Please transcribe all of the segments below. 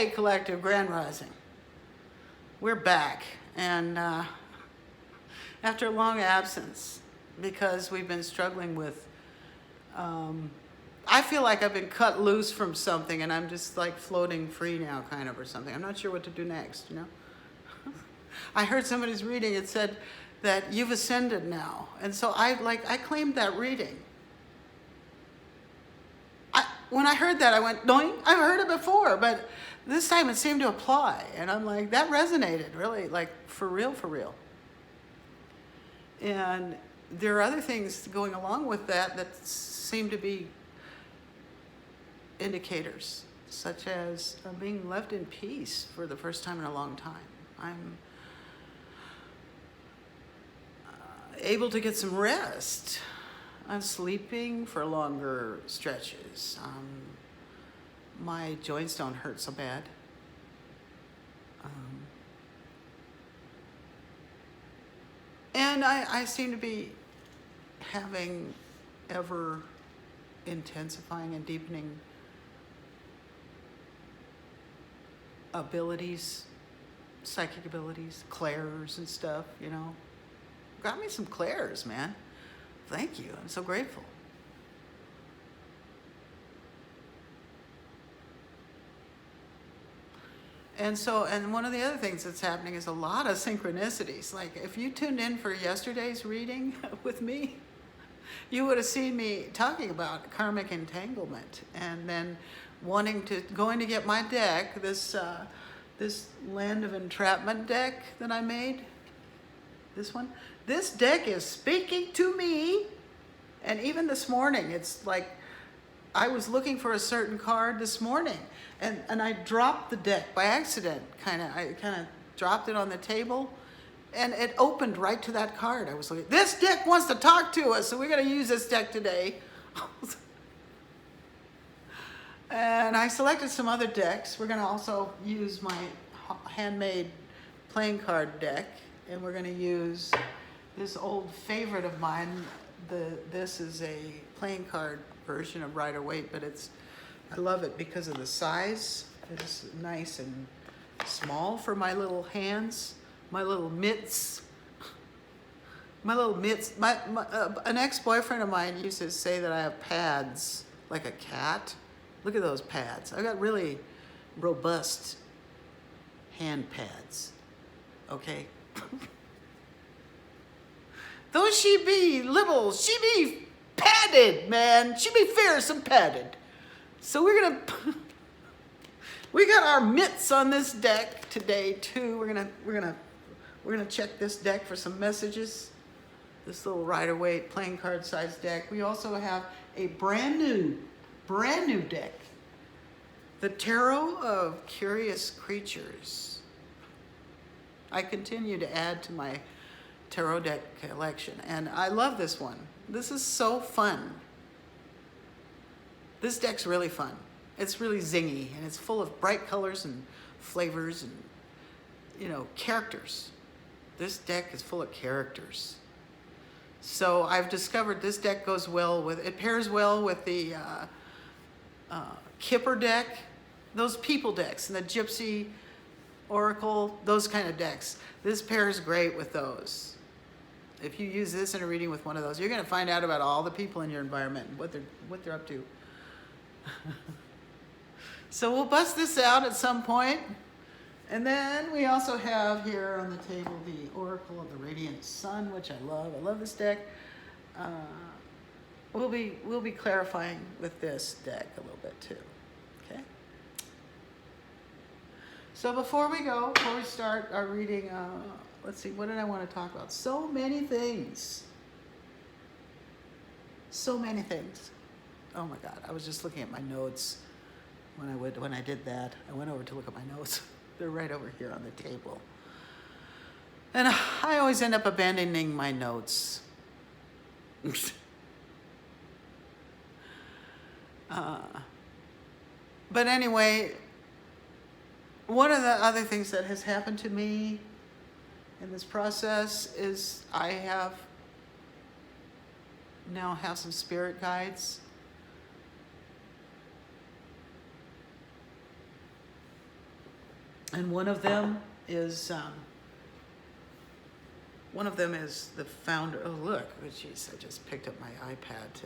Hey, Collective Grand Rising. We're back, and after a long absence, because we've been struggling with, I feel like I've been cut loose from something, and I'm just like floating free now, kind of, or something. I'm not sure what to do next, you know? I heard somebody's reading, it said that you've ascended now, and so I claimed that reading. When I heard that, I went, doing. I've heard it before, but this time it seemed to apply. And I'm like, that resonated really, like for real, for real. And there are other things going along with that that seem to be indicators, such as being left in peace for the first time in a long time. I'm able to get some rest. I'm sleeping for longer stretches. My joints don't hurt so bad. And I seem to be having ever intensifying and deepening abilities, psychic abilities, clairs and stuff, you know. Got me some clairs, man. Thank you. I'm so grateful. And one of the other things that's happening is a lot of synchronicities. Like if you tuned in for yesterday's reading with me, you would have seen me talking about karmic entanglement, and then going to get my deck, this Land of Entrapment deck that I made. This one. This deck is speaking to me. And even this morning, it's like I was looking for a certain card this morning, and I dropped the deck by accident. I kind of dropped it on the table, and it opened right to that card. I was like, this deck wants to talk to us, so we're going to use this deck today. And I selected some other decks. We're going to also use my handmade playing card deck, and we're going to use this old favorite of mine. This is a playing card version of Rider-Waite, but I love it because of the size. It's nice and small for my little hands, my little mitts. An ex-boyfriend of mine used to say that I have pads like a cat. Look at those pads. I've got really robust hand pads. Okay. Though she be little, she be padded, man. She be fierce and padded. So we got our mitts on this deck today too. We're gonna check this deck for some messages. This little Rider-Waite playing card size deck. We also have a brand new deck. The Tarot of Curious Creatures. I continue to add to my tarot deck collection, and I love this one. This is so fun. This deck's really fun. It's really zingy, and it's full of bright colors and flavors and, you know, characters. This deck is full of characters. So I've discovered this deck pairs well with the Kipper deck, those people decks, and the Gypsy Oracle, those kind of decks. This pairs great with those. If you use this in a reading with one of those, you're going to find out about all the people in your environment and what they're up to. So we'll bust this out at some point. And then we also have here on the table the Oracle of the Radiant Sun, which I love. I love this deck. We'll be clarifying with this deck a little bit too. Okay. So before we start our reading, let's see, what did I want to talk about? So many things. So many things. Oh my God, I was just looking at my notes when I did that. I went over to look at my notes. They're right over here on the table. And I always end up abandoning my notes. But anyway, one of the other things that has happened to me in this process is I now have some spirit guides. And one of them is the founder. Oh, look, oh, jeez, I just picked up my iPad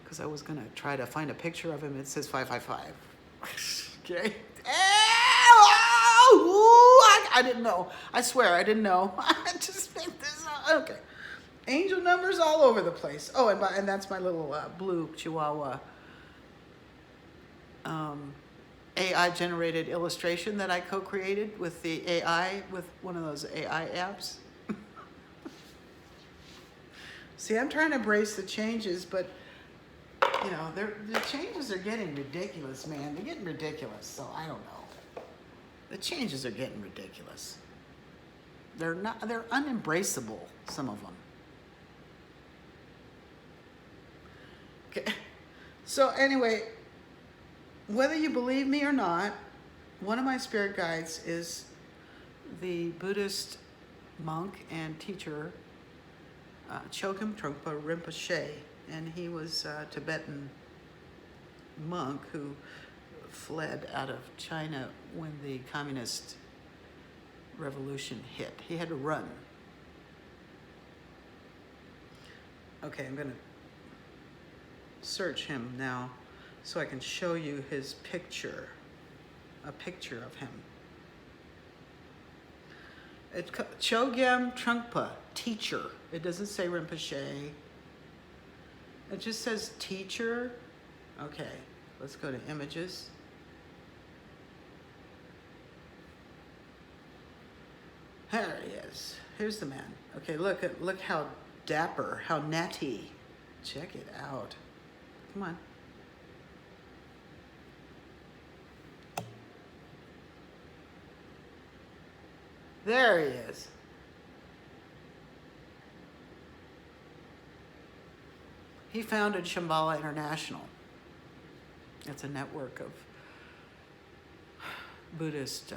because I was gonna try to find a picture of him. It says 555. Okay. I didn't know. I swear I didn't know. I just picked this up. Okay. Angel numbers all over the place. Oh, and that's my little blue Chihuahua AI-generated illustration that I co-created with the AI, with one of those AI apps. See, I'm trying to embrace the changes, but you know, the changes are getting ridiculous, man. They're getting ridiculous, so I don't know. The changes are getting ridiculous. They're unembraceable, some of them. Okay. So anyway, whether you believe me or not, one of my spirit guides is the Buddhist monk and teacher, Chogyam Trungpa Rinpoche. And he was a Tibetan monk who fled out of China when the communist revolution hit. He had to run. Okay, I'm going to search him now so I can show you his picture, a picture of him. It's Chogyam Trungpa, teacher. It doesn't say Rinpoche. It just says teacher. Okay, let's go to images. There he is. Here's the man. Okay, look how dapper, how natty. Check it out. Come on. There he is. He founded Shambhala International. It's a network of Buddhist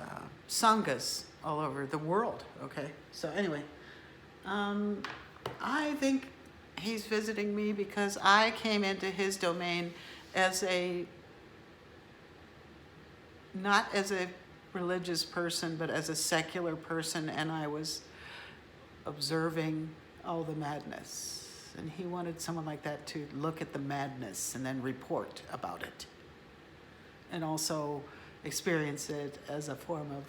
sanghas all over the world. Okay, so anyway, I think he's visiting me because I came into his domain as not as a religious person, but as a secular person, and I was observing all the madness. And he wanted someone like that to look at the madness and then report about it. And also experience it as a form of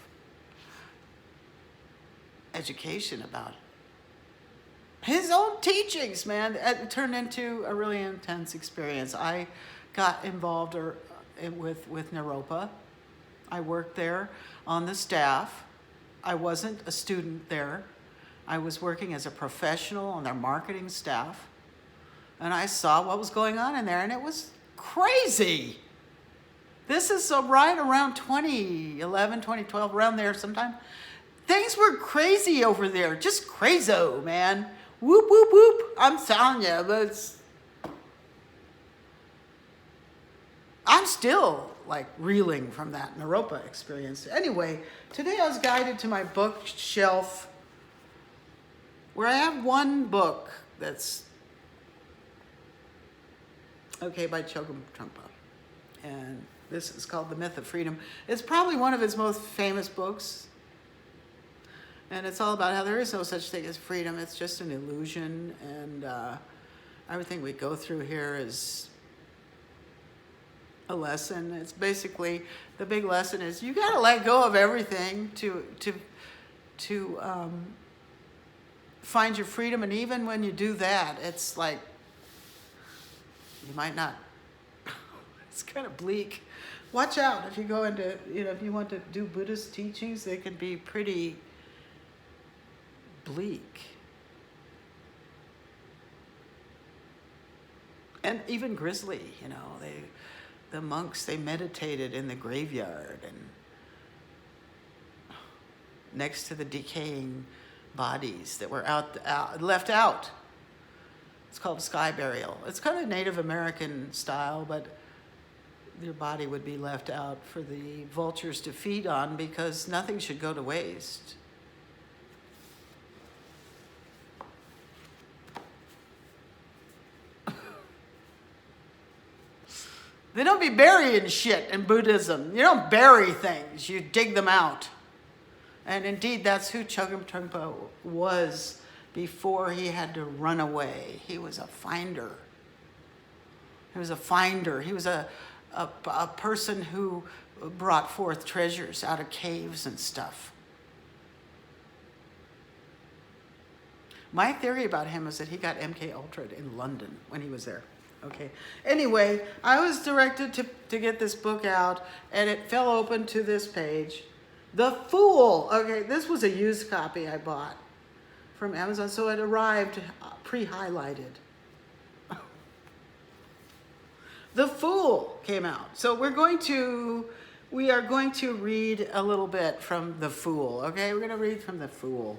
education about his own teachings, man. It turned into a really intense experience. I got involved with Naropa. I worked there on the staff. I wasn't a student there. I was working as a professional on their marketing staff, and I saw what was going on in there, and it was crazy. This is right around 2011, 2012, around there sometime. Things were crazy over there, just crazo, man. Whoop, whoop, whoop. I'm telling you, but I'm still like reeling from that Naropa experience. Anyway, today I was guided to my bookshelf where I have one book that's by Chogyam Trungpa. And this is called The Myth of Freedom. It's probably one of his most famous books. And it's all about how there is no such thing as freedom. It's just an illusion. And everything we go through here is a lesson. It's basically, the big lesson is you got to let go of everything to find your freedom. And even when you do that, it's like, you might not, it's kind of bleak. Watch out if you go into, if you want to do Buddhist teachings, they can be pretty bleak. And even grisly, the monks, they meditated in the graveyard and next to the decaying bodies that were left out. It's called sky burial. It's kind of Native American style, but their body would be left out for the vultures to feed on because nothing should go to waste. They don't be burying shit in Buddhism. You don't bury things, you dig them out. And indeed, that's who Chogyam Trungpa was before he had to run away. He was a finder. He was a finder. He was a person who brought forth treasures out of caves and stuff. My theory about him is that he got MK Ultra'd in London when he was there. Okay. Anyway, I was directed to get this book out, and it fell open to this page. The Fool. Okay, this was a used copy I bought from Amazon, so it arrived pre-highlighted. The Fool came out. So we are going to read a little bit from The Fool. Okay, we're going to read from The Fool.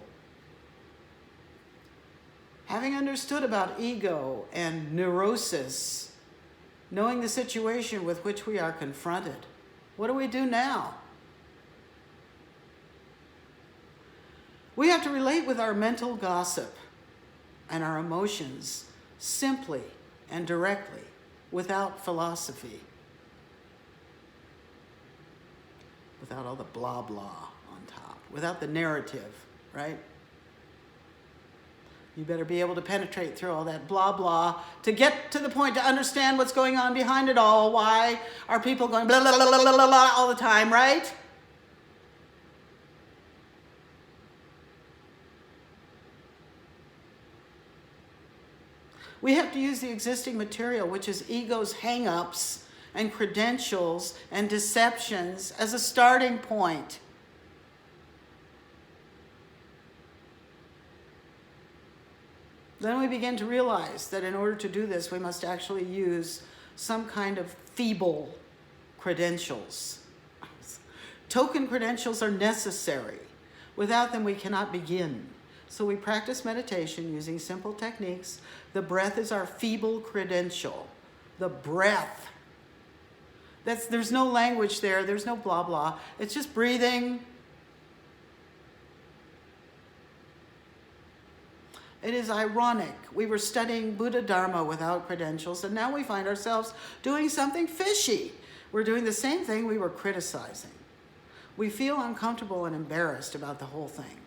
Having understood about ego and neurosis, knowing the situation with which we are confronted, what do we do now? We have to relate with our mental gossip and our emotions simply and directly, without philosophy, without all the blah blah on top, without the narrative, right? You better be able to penetrate through all that blah, blah to get to the point to understand what's going on behind it all. Why are people going blah, blah, blah, blah, blah, blah all the time, right? We have to use the existing material, which is ego's hang-ups and credentials and deceptions, as a starting point. Then we begin to realize that in order to do this, we must actually use some kind of feeble credentials. Token credentials are necessary. Without them, we cannot begin. So we practice meditation using simple techniques. The breath is our feeble credential. The breath. There's no language there. There's no blah, blah. It's just breathing. It is ironic. We were studying Buddha Dharma without credentials, and now we find ourselves doing something fishy. We're doing the same thing we were criticizing. We feel uncomfortable and embarrassed about the whole thing.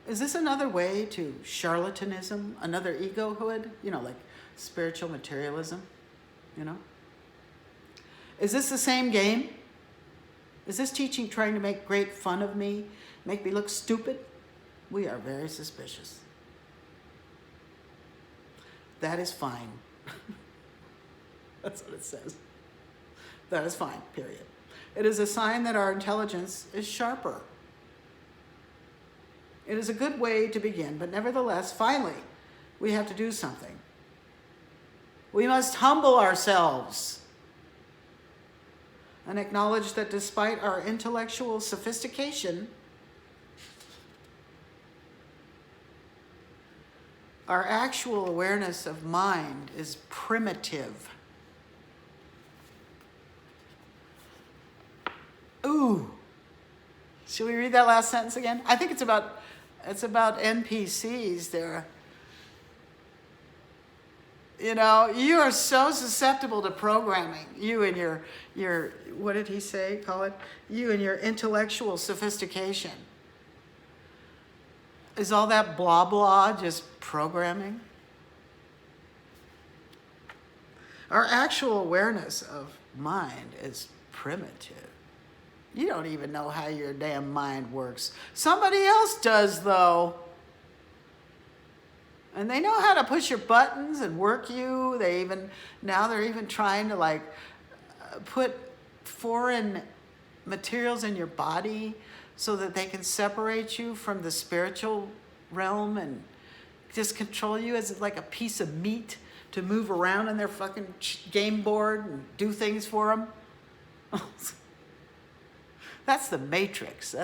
Is this another way to charlatanism, another egohood? Like spiritual materialism, Is this the same game? Is this teaching trying to make great fun of me, make me look stupid? We are very suspicious. That is fine. That's what it says. That is fine, period. It is a sign that our intelligence is sharper. It is a good way to begin, but nevertheless, finally, we have to do something. We must humble ourselves and acknowledge that despite our intellectual sophistication, our actual awareness of mind is primitive. Ooh. Should we read that last sentence again? I think it's about NPCs there. You are so susceptible to programming. You and your what did he say? Call it? You and your intellectual sophistication. Is all that blah, blah just programming? Our actual awareness of mind is primitive. You don't even know how your damn mind works. Somebody else does, though. And they know how to push your buttons and work you. Now they're even trying to put foreign materials in your body so that they can separate you from the spiritual realm and just control you as like a piece of meat to move around on their fucking game board and do things for them. That's the Matrix.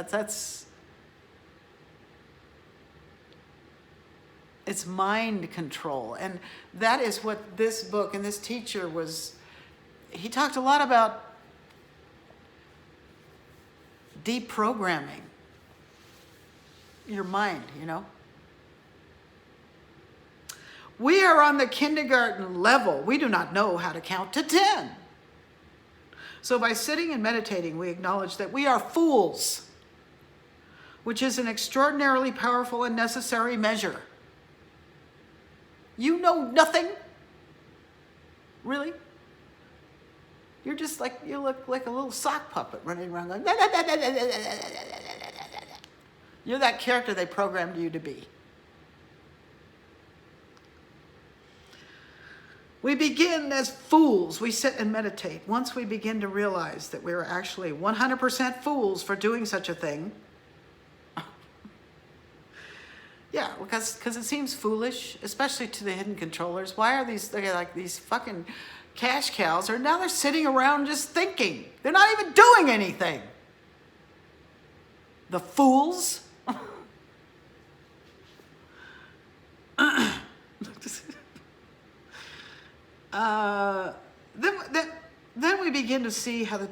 It's mind control. And that is what this book and this teacher he talked a lot about deprogramming your mind, We are on the kindergarten level. We do not know how to count to 10. So by sitting and meditating, we acknowledge that we are fools, which is an extraordinarily powerful and necessary measure. You know nothing? Really? You're just like, you look like a little sock puppet running around going, you're that character they programmed you to be. We begin as fools. We sit and meditate. Once we begin to realize that we're actually 100% fools for doing such a thing. Yeah, because it seems foolish, especially to the hidden controllers. Why are they're like these fucking cash cows, or now they're sitting around just thinking. They're not even doing anything. The fools. Then we begin to see how the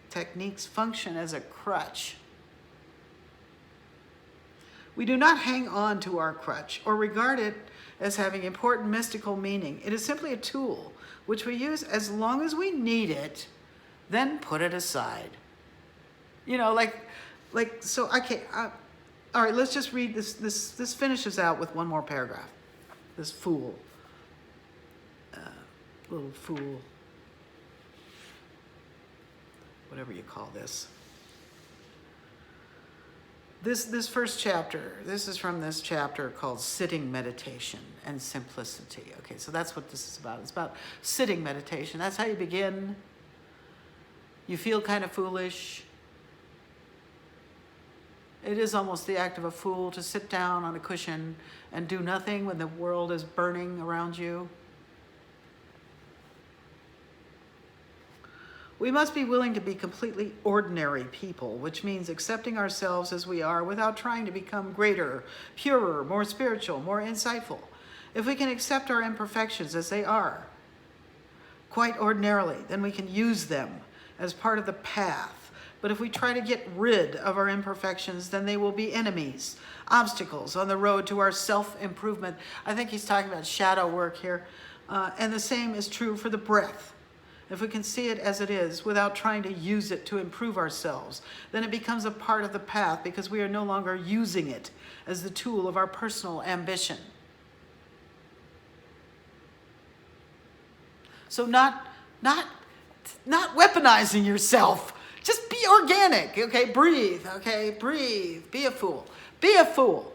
techniques function as a crutch. We do not hang on to our crutch or regard it as having important mystical meaning. It is simply a tool which we use as long as we need it, then put it aside. You know, so okay. All right, let's just read this. This finishes out with one more paragraph. This fool. Little fool, whatever you call this. This first chapter, this is from this chapter called Sitting Meditation and Simplicity. Okay, so that's what this is about. It's about sitting meditation. That's how you begin. You feel kind of foolish. It is almost the act of a fool to sit down on a cushion and do nothing when the world is burning around you. We must be willing to be completely ordinary people, which means accepting ourselves as we are without trying to become greater, purer, more spiritual, more insightful. If we can accept our imperfections as they are, quite ordinarily, then we can use them as part of the path. But if we try to get rid of our imperfections, then they will be enemies, obstacles on the road to our self-improvement. I think he's talking about shadow work here. And the same is true for the breath. If we can see it as it is without trying to use it to improve ourselves, then it becomes a part of the path because we are no longer using it as the tool of our personal ambition. So not weaponizing yourself. Just be organic, okay? Breathe, okay? Breathe. Be a fool. Be a fool.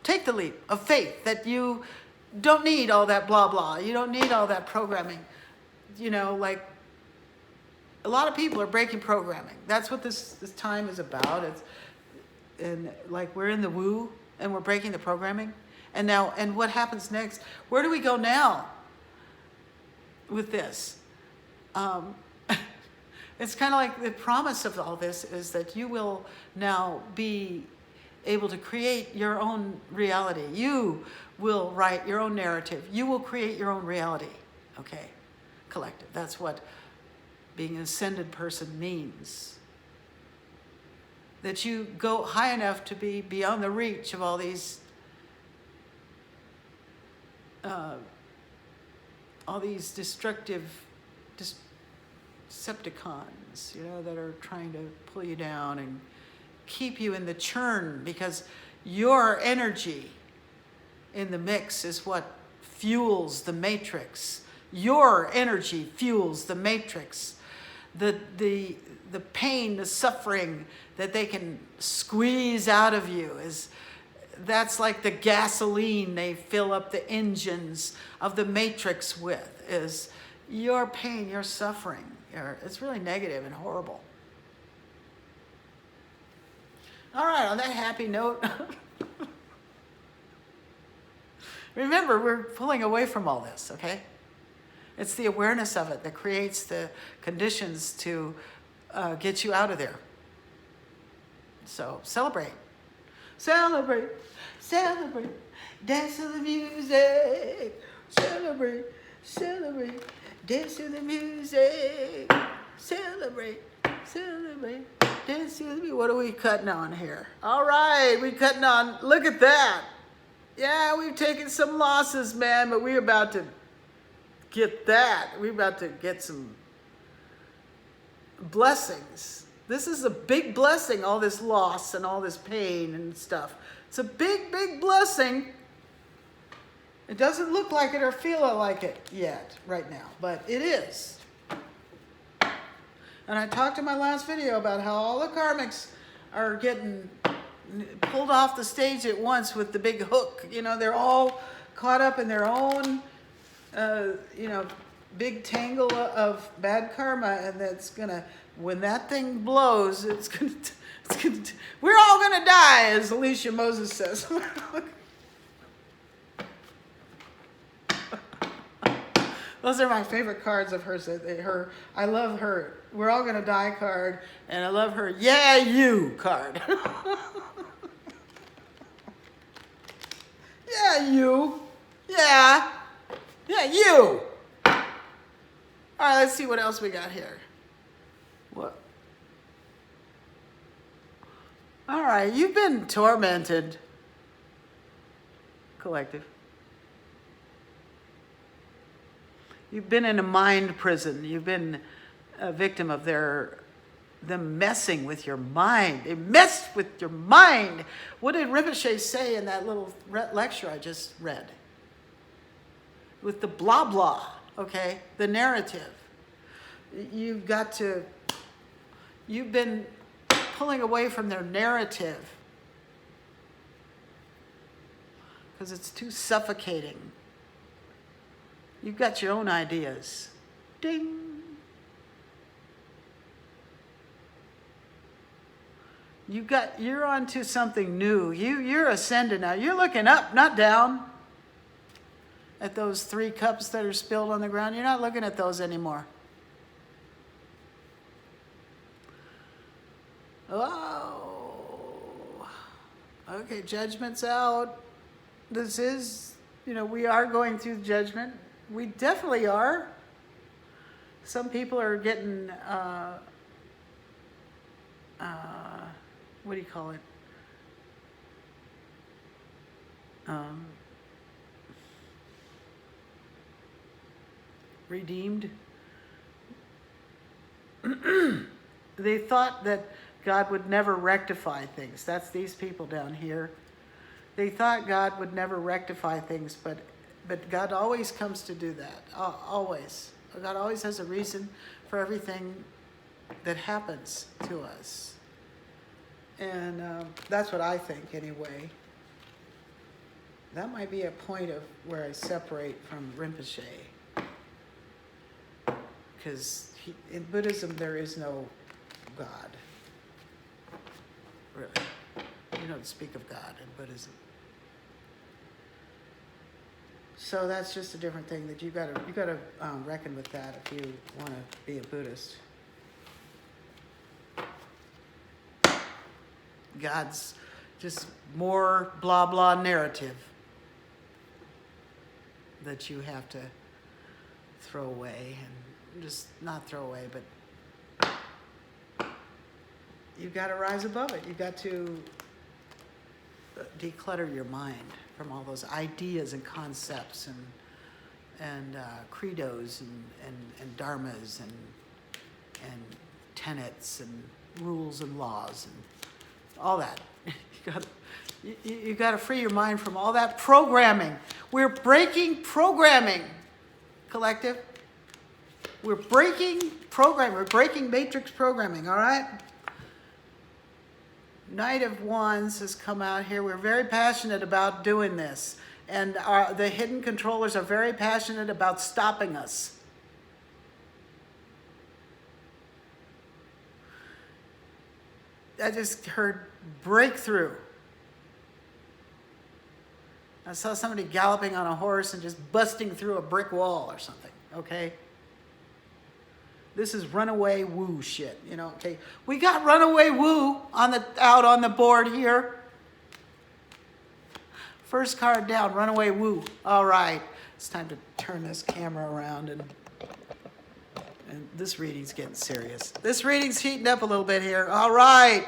Take the leap of faith that you don't need all that blah blah. You don't need all that programming. You know, like, a lot of people are breaking programming. That's what this time is about. And like, we're in the woo and we're breaking the programming. And what happens next? Where do we go now with this? It's kind of like the promise of all this is that you will now be able to create your own reality. You will write your own narrative. You will create your own reality. Okay, collective. That's what being an ascended person means. That you go high enough to be beyond the reach of all these destructive Decepticons, you know, that are trying to pull you down and keep you in the churn, because your energy in the mix is what fuels the matrix. Your energy fuels the matrix. The pain, the suffering that they can squeeze out of you that's like the gasoline they fill up the engines of the matrix with, is your pain, your suffering. It's really negative and horrible. All right, on that happy note, remember, we're pulling away from all this, okay? It's the awareness of it that creates the conditions to get you out of there. So celebrate. Celebrate. Celebrate. Dance to the music. Celebrate. Celebrate. Dance to the music. Celebrate. Celebrate. Dance to the music. What are we cutting on here? All right, we're cutting on. Look at that. Yeah, we've taken some losses, man, but we're about to get that. We're about to get some blessings. This is a big blessing, all this loss and all this pain and stuff. It's a big, big blessing. It doesn't look like it or feel like it yet, right now, but it is. And I talked in my last video about how all the karmics are getting pulled off the stage at once with the big hook. You know, they're all caught up in their own, big tangle of bad karma, and that's gonna, when that thing blows, we're all gonna die, as Alicia Moses says. Those are my favorite cards of hers. I love her "We're all gonna die" card, and I love her "Yeah, you" card. Yeah, you. Yeah. Yeah, you. All right, let's see what else we got here. What? All right, you've been tormented, collective. You've been in a mind prison. You've been a victim of them messing with your mind. They messed with your mind. What did Rinpoche say in that little lecture I just read? With the blah blah, okay? The narrative. You've been pulling away from their narrative because it's too suffocating. You've got your own ideas. Ding. You're onto something new. You're ascended now. You're looking up, not down. At those 3 cups that are spilled on the ground. You're not looking at those anymore. Oh. Okay, judgment's out. This is, we are going through judgment. We definitely are. Some people are getting, what do you call it? Redeemed. They thought that God would never rectify things. That's these people down here. They thought God would never rectify things, but God always comes to do that. Always. God always has a reason for everything that happens to us. And that's what I think anyway. That might be a point of where I separate from Rinpoche. Because in Buddhism there is no God. Really. You don't speak of God in Buddhism. So that's just a different thing that you gotta reckon with that if you want to be a Buddhist. God's just more blah blah narrative that you have to throw away, and just not throw away, but you've got to rise above it. You've got to declutter your mind from all those ideas and concepts and credos and dharmas and tenets and rules and laws and all that. You got to free your mind from all that programming. We're breaking programming, collective. We're breaking programming. We're breaking matrix programming, all right? Knight of Wands has come out here. We're very passionate about doing this. And the hidden controllers are very passionate about stopping us. I just heard breakthrough. I saw somebody galloping on a horse and just busting through a brick wall or something, okay? This is runaway woo shit, okay? We got runaway woo out on the board here. First card down, runaway woo. All right, it's time to turn this camera around and this reading's getting serious. This reading's heating up a little bit here. All right.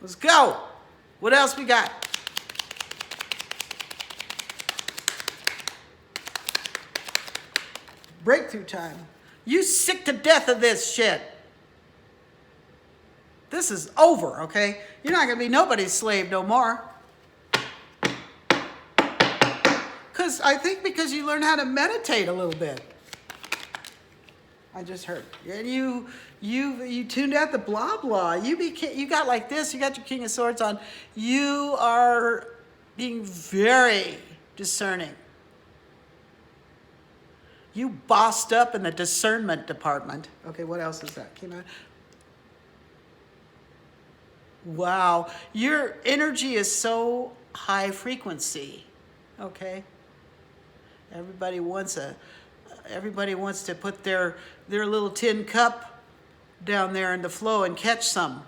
Let's go. What else we got? Breakthrough time. You sick to death of this shit. This is over, okay? You're not going to be nobody's slave no more. Because you learn how to meditate a little bit. I just heard. And you tuned out the blah blah. You got like this. You got your King of Swords on. You are being very discerning. You bossed up in the discernment department. Okay, what else is that? Came out. Wow, your energy is so high frequency. Okay. Everybody wants to put their little tin cup down there in the flow and catch some.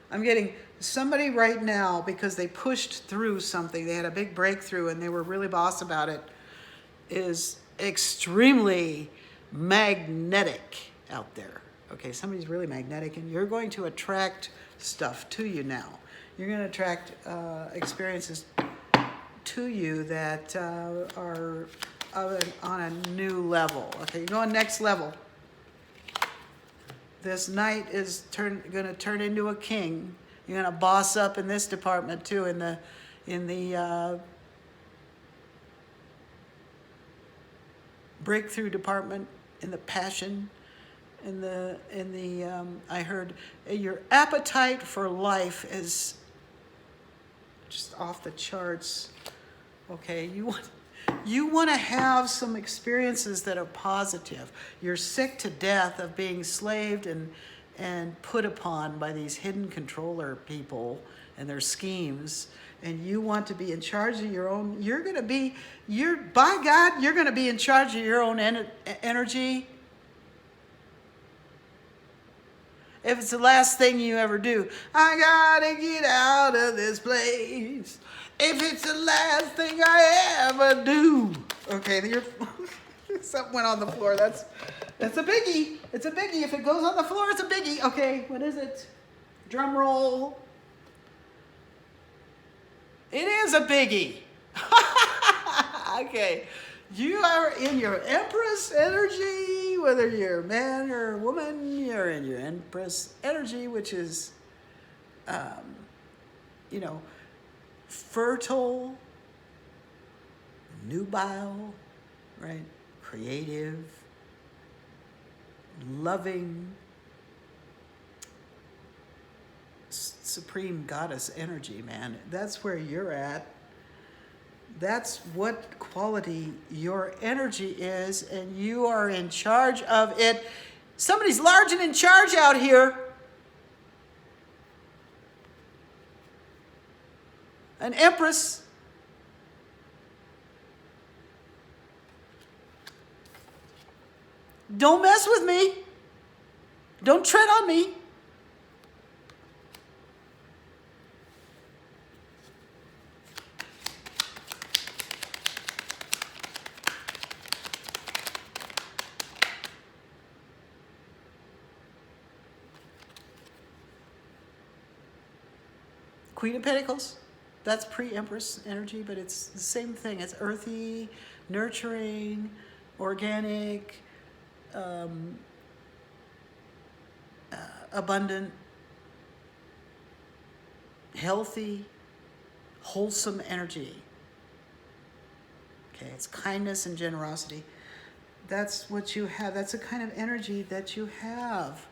I'm getting somebody right now, because they pushed through something, they had a big breakthrough and they were really boss about it, is extremely magnetic out there. Okay, somebody's really magnetic, and you're going to attract stuff to you now. You're going to attract experiences to you that are on a new level. Okay, you're going next level. This knight is going to turn into a king. You're going to boss up in this department too, in the breakthrough department, in the passion, I heard your appetite for life is just off the charts. Okay, you want to have some experiences that are positive. You're sick to death of being slaved and put upon by these hidden controller people and their schemes, and you want to be in charge of your own. By God, you're going to be in charge of your own energy. If it's the last thing you ever do, I gotta get out of this place. If it's the last thing I ever do. Okay, something went on the floor. That's a biggie. It's a biggie. If it goes on the floor, it's a biggie. Okay, what is it? Drum roll. It is a biggie. Okay. You are in your Empress energy, whether you're a man or a woman, you're in your Empress energy, which is, fertile, nubile, right? Creative, loving, supreme goddess energy, man. That's where you're at. That's what quality your energy is, and you are in charge of it. Somebody's large and in charge out here. An empress. Don't mess with me. Don't tread on me. Queen of Pentacles, that's pre-Empress energy, but it's the same thing. It's earthy, nurturing, organic, abundant, healthy, wholesome energy. Okay, it's kindness and generosity. That's what you have. That's the kind of energy that you have.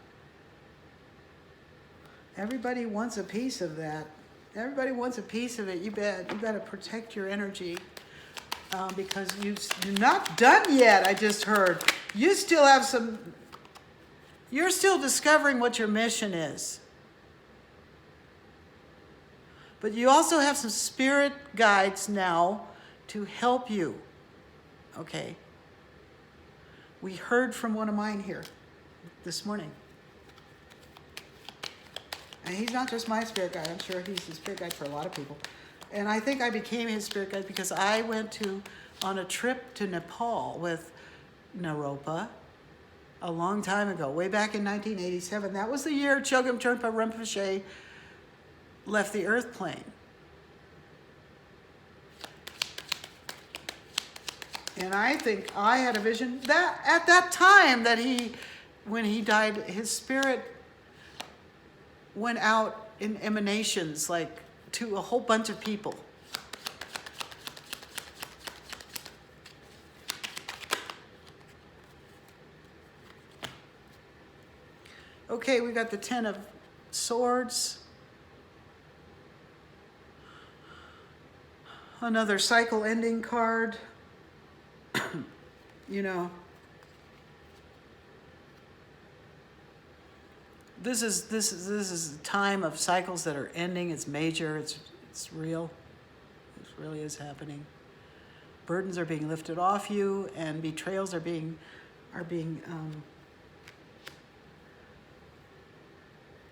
Everybody wants a piece of that. Everybody wants a piece of it. You better protect your energy because you're not done yet. I just heard you still have some. You're still discovering what your mission is, but you also have some spirit guides now to help you. Okay. We heard from one of mine here this morning. And he's not just my spirit guide. I'm sure he's the spirit guide for a lot of people. And I think I became his spirit guide because I went on a trip to Nepal with Naropa a long time ago, way back in 1987. That was the year Chogyam Trungpa Rinpoche left the earth plane. And I think I had a vision that at that time that when he died, his spirit went out in emanations, like to a whole bunch of people. Okay, we got the 10 of Swords. Another cycle ending card. You know, this is a time of cycles that are ending. It's major. It's real. It really is happening. Burdens are being lifted off you, and betrayals are being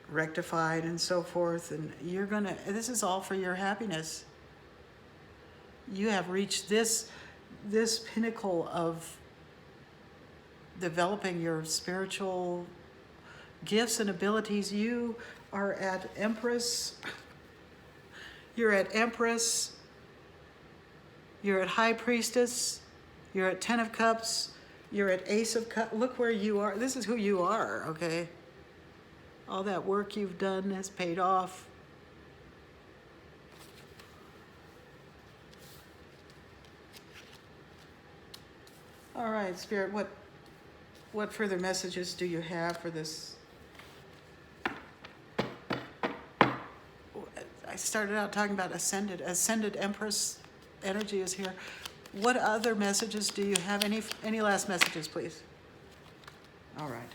rectified and so forth. And this is all for your happiness. You have reached this pinnacle of developing your spiritual gifts and abilities. You are at Empress. You're at Empress. You're at High Priestess. You're at 10 of Cups. You're at Ace of Cups. Look where you are. This is who you are, okay? All that work you've done has paid off. All right, Spirit, what further messages do you have for this? I started out talking about ascended Empress energy is here. What other messages do you have? Any last messages, please? All right.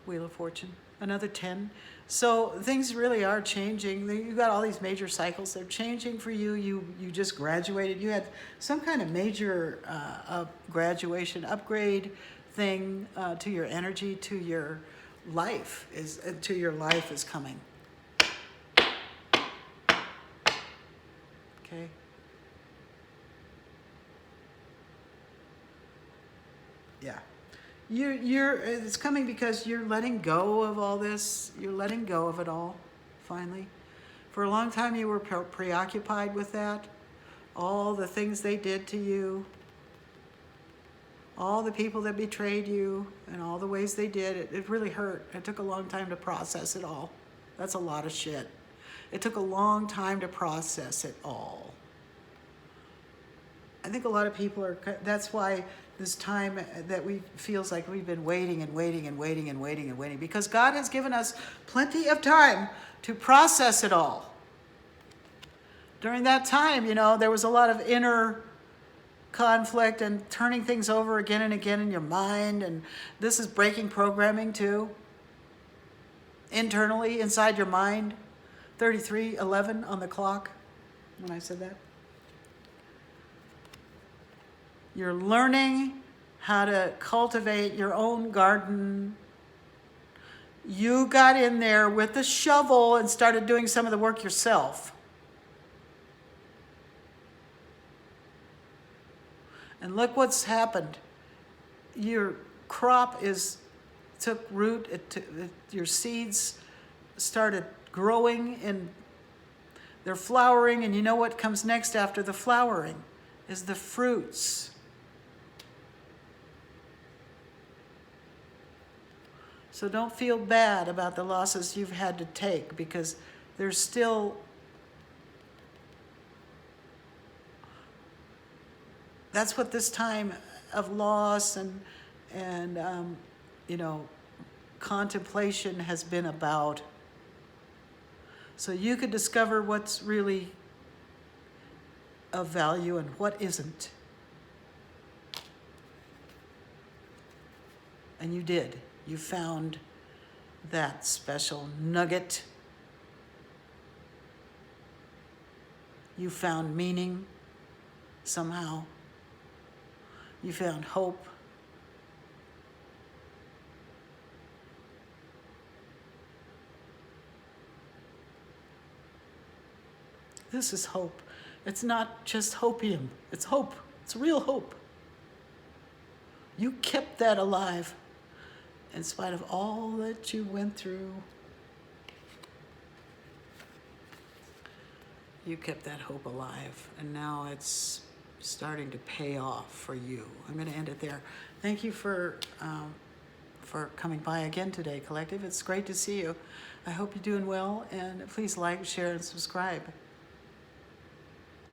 Wheel of Fortune, another 10. So things really are changing. You got all these major cycles. They're changing for you. You just graduated. You had some kind of major graduation upgrade thing to your energy, to your life is coming. Okay. Yeah. It's coming because you're letting go of all this. You're letting go of it all, finally. For a long time, you were preoccupied with that. All the things they did to you, all the people that betrayed you, and all the ways they did it. It really hurt. It took a long time to process it all. That's a lot of shit. It took a long time to process it all. I think a lot of people that's why this time that feels like we've been waiting and waiting and waiting and waiting and waiting, because God has given us plenty of time to process it all. During that time, there was a lot of inner conflict and turning things over again and again in your mind, and this is breaking programming too. Internally, inside your mind, 33:11 on the clock when I said that. You're learning how to cultivate your own garden. You got in there with the shovel and started doing some of the work yourself. And look what's happened. Your crop took root. Your seeds started growing and they're flowering. And you know what comes next after the flowering is the fruits. So don't feel bad about the losses you've had to take, because there's still that's what this time of loss and contemplation has been about. So you could discover what's really of value and what isn't. And you did. You found that special nugget. You found meaning somehow. You found hope. This is hope. It's not just hopium. It's hope. It's real hope. You kept that alive in spite of all that you went through. You kept that hope alive, and now it's starting to pay off for you. I'm going to end it there. Thank you for coming by again today, Collective. It's great to see you. I hope you're doing well, and please like, share, and subscribe.